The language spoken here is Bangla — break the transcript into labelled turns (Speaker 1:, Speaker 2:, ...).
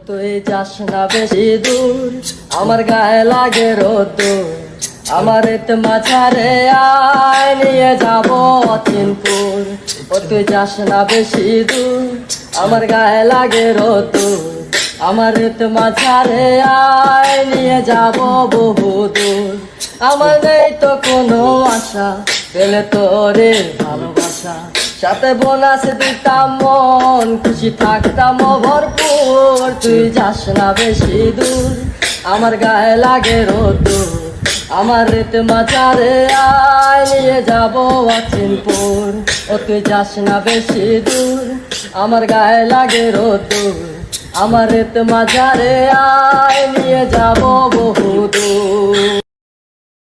Speaker 1: তুই যাস না বেশি দূর, আমার গায়ে লাগে রোদ্দুর। আমার এত মাঝারে আয় নিয়ে যাব অচিনপুর। ও তুই যাস না বেশি দূর, আমার গায়ে লাগে রোদ্দুর। আমার এত মাঝারে আয় নিয়ে যাব বহু দূর। আমার নেই তো কোনো আশা, পেলে তোরে ভালোবাসা। সাথে বোনাস দিতাম মন, খুশি থাকতাম ভরপুর। তুই যাস না বেশি দূর, আমার গায়ে লাগে রোদ্দুর। আমার রেত মাঝারে আয় নিয়ে যাব অচিনপুর। ও তুই যাস না বেশি দূর, আমার গায়ে লাগে রোদ্দুর। আমার রেত মাঝারে আয় নিয়ে যাব বহু দূর।